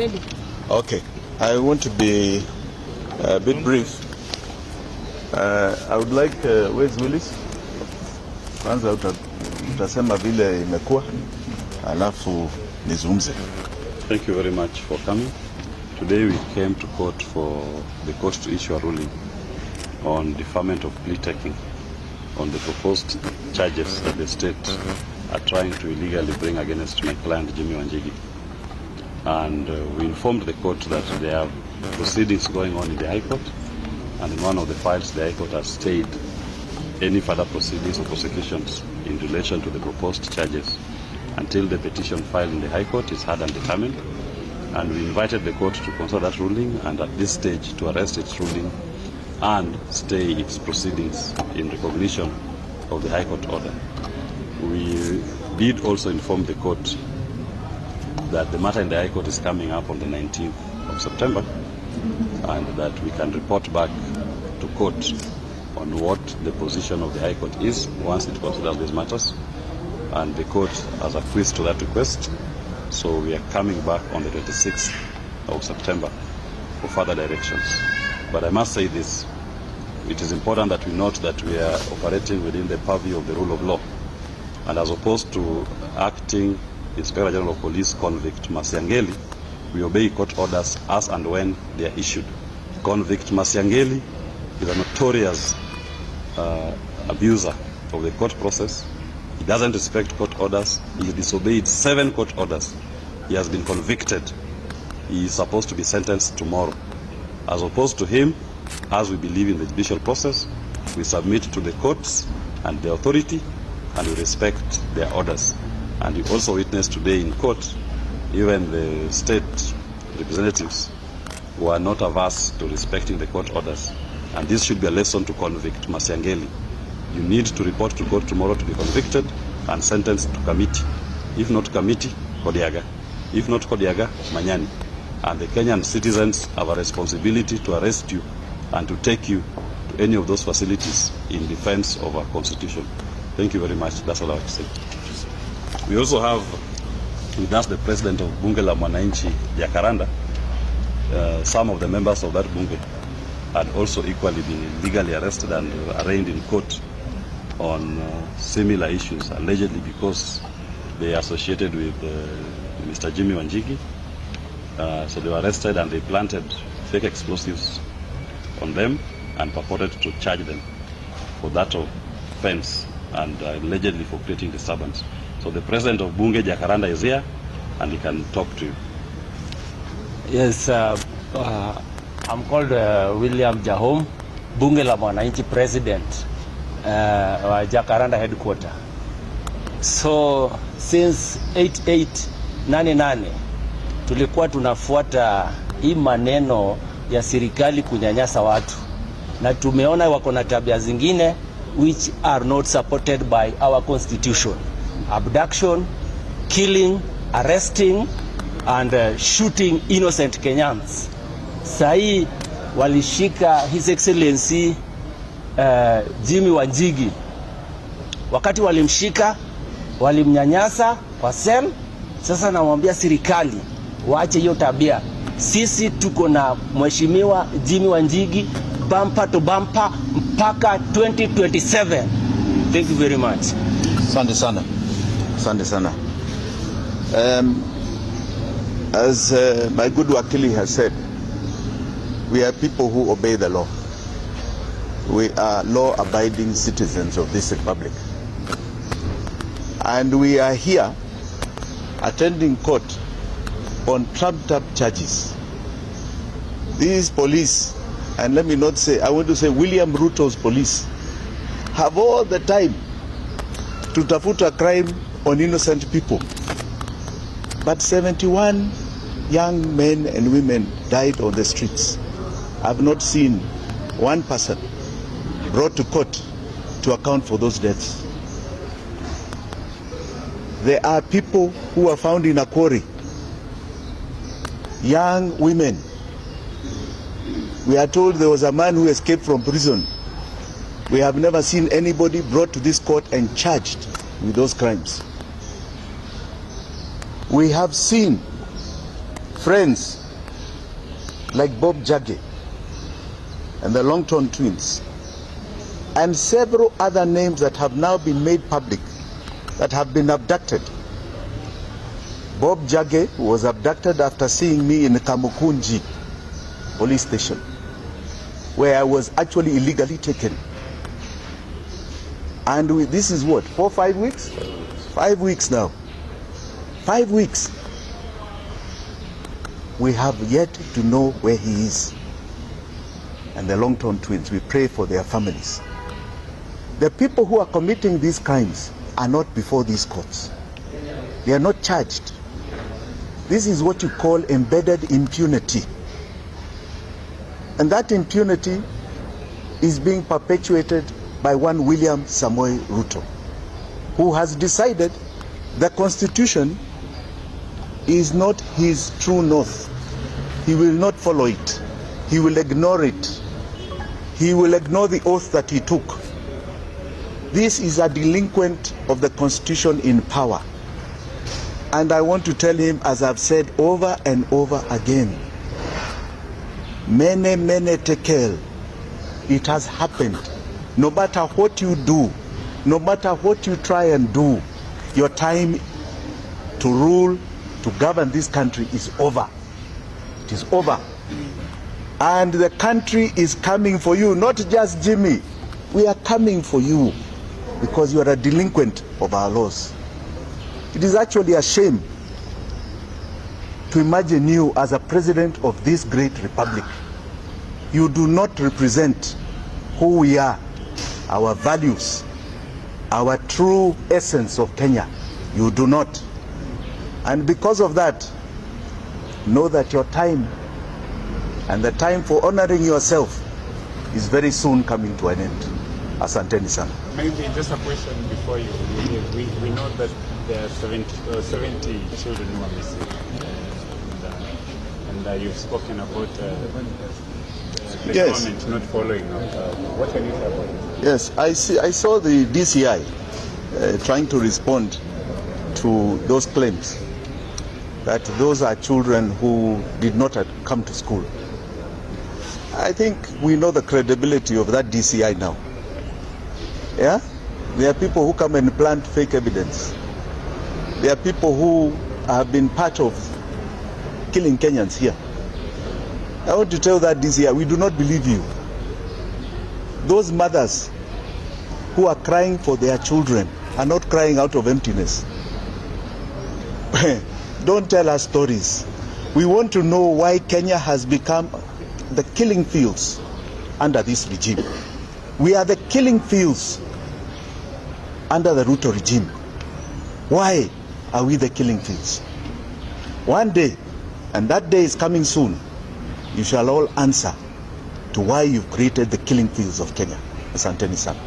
ready. Okay. I want to be a bit brief. I would like, where's Willis? Kwanza utasema vile imekuwa, alafu nizungumze. Thank you very much for coming. Today we came to court for the court to issue a ruling on deferment of plea taking on the proposed charges that the state are trying to illegally bring against my client Jimmy Wanjigi. And we informed the court that there are proceedings going on in the High Court, and in one of the files the High Court has stayed any further proceedings or prosecutions in relation to the proposed charges until the petition filed in the High Court is heard and determined. And we invited the court to consider that ruling, and at this stage to arrest its ruling and stay its proceedings in recognition of the High Court order. We did also inform the court that the matter in the High Court is coming up on the 19th of September, and that we can report back to court on what the position of the High Court is once it considers these matters, and the court has acquiesced to that request. So we are coming back on the 26th of September for further directions. But I must say this, it is important that we note that we are operating within the purview of the rule of law, and as opposed to acting Inspector General of Police Convict Masiangeli, we obey court orders as and when they are issued. Convict Masiangeli is a notorious abuser of the court process. He doesn't respect court orders. He disobeyed 7 court orders. He has been convicted. He is supposed to be sentenced tomorrow. As opposed to him, as we believe in the judicial process, we submit to the courts and the authority, and we respect their orders. And you also witnessed today in court, even the state representatives who are not averse to respecting the court orders. And this should be a lesson to convict Masiangeli. You need to report to court tomorrow to be convicted and sentenced to committee. If not committee, Kodiaga. If not Kodiaga, Manyani. And the Kenyan citizens have a responsibility to arrest you and to take you to any of those facilities in defense of our constitution. Thank you very much. That's all I have to say. We also have with us the president of Bunge la Mwananchi, Jacaranda. Some of the members of that Bunge had also equally been illegally arrested and arraigned in court on similar issues, allegedly because they are associated with Mr. Jimmy Wanjigi. So they were arrested and they planted fake explosives on them and purported to charge them for that offense and allegedly for creating disturbance. So the president of Bunge, Jacaranda, is here and he can talk to you. Yes, I'm called William Jahom, Bunge la Mwananchi president, Jacaranda headquarter. So since 8888 tulikuwa tunafuata hii maneno ya serikali kunyanyasa watu, na tumeona wako na tabia zingine which are not supported by our constitution. Abduction, killing, arresting and shooting innocent Kenyans. Sahi walishika His Excellency Jimmy Wanjigi. Wakati walimshika, walimnyanyasa kwa cell. Sasa namwambia serikali waache hiyo tabia. Sisi tuko na mheshimiwa Jimmy Wanjigi bumper to bumper mpaka 2027. Thank you very much. Asante sana. Asante sana. As my good wakili has said, we are people who obey the law. We are law-abiding citizens of this republic. And we are here attending court on trumped-up charges. These police, and let me not say, I want to say William Ruto's police, have all the time to tafuta crime on innocent people. But 71 young men and women died on the streets. I've not seen one person brought to court to account for those deaths. There are people who are found in a quarry, young women. We are told there was a man who escaped from prison. We have never seen anybody brought to this court and charged with those crimes. We have seen friends like Bob Jage and the Longton twins, and several other names that have now been made public that have been abducted. Bob Jage was abducted after seeing me in Kamukunji police station, where I was actually illegally taken. And this is what, 4 or 5 weeks? 5 weeks now. 5 weeks. We have yet to know where he is. And the Longton twins, we pray for their families. The people who are committing these crimes are not before these courts. They are not charged. This is what you call embedded impunity. And that impunity is being perpetuated by one William Samoei Ruto, who has decided the Constitution is not his true north. He will not follow it. He will ignore it. He will ignore the oath that he took. This is a delinquent of the Constitution in power. And I want to tell him, as I've said over and over again, mene tekel, it has happened. No matter what you do, no matter what you try and do, your time to rule, to govern this country is over. It is over. And the country is coming for you, not just Jimmy. We are coming for you because you are a delinquent of our laws. It is actually a shame to imagine you as a president of this great republic. You do not represent who we are, our values, our true essence of Kenya. You do not. And because of that, know that your time and the time for honoring yourself is very soon coming to an end. Asanteni sana. Maybe just a question before you leave. We know that there are 70 children who are missing. And you've spoken about the Yes. government not following up. What can you say about it? Yes, I saw the DCI trying to respond to those claims that those are children who did not come to school. I think we know the credibility of that DCI now. Yeah? There are people who come and plant fake evidence. There are people who have been part of killing Kenyans here. I want to tell that DCI, we do not believe you. Those mothers who are crying for their children are not crying out of emptiness. Don't tell us stories. We want to know why Kenya has become the killing fields under this regime. We are the killing fields under the Ruto regime. Why are we the killing fields? One day, and that day is coming soon, you shall all answer to why you've created the killing fields of Kenya. Asanteni sana.